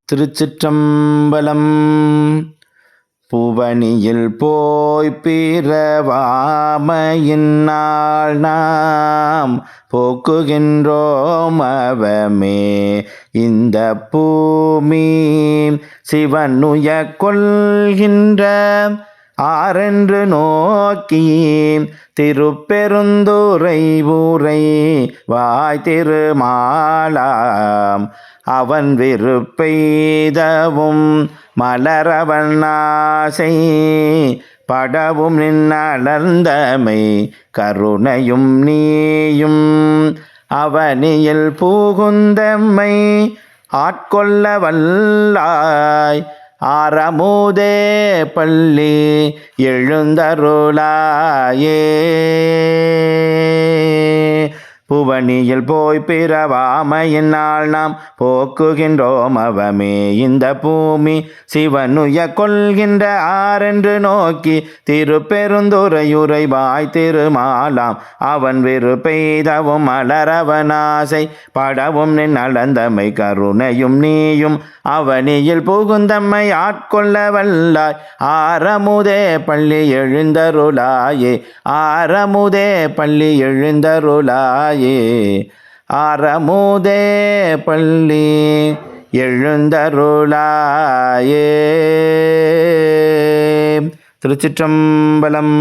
திருச்சிற்றம்பலம். புவனியில் போய் பிறவாமையினால் நாம் போக்குகின்றோம் அவமே இந்த பூமி சிவனுய கொள்கின்ற ஆரென்று நோக்கி திருப்பெருந்துறை ஊரை வாய் திருமாலாம் அவன் விருப்பெய்தவும் மலரவன் ஆசை படவும் நின்னலர்ந்தமை கருணையும் நீயும் அவனியில் புகுந்தம்மை ஆட்கொள்ள வல்லாய் ஆரமுதே பள்ளி எழுந்தருளாயே. புவனியில் போய் பிறவாமையினால் நாம் போக்குகின்றோம் அவமே இந்த பூமி சிவனுய கொள்கின்ற ஆரென்று நோக்கி திருப்பெருந்துறையுரை வாய் திருமாலாம் அவன் விருப்பெய்தவும் மலரவனாசை படவும் நின் அளந்தமை கருணையும் நீயும் அவனியில் புகுந்தம்மை ஆட்கொள்ள வல்லாய் ஆரமுதே பள்ளி எழுந்தருளாயே ஆரமுதே பள்ளி எழுந்தருளாயே ஆரமுதே பள்ளி எழுந்தருளாயே. திருச்சிற்றம்பலம்.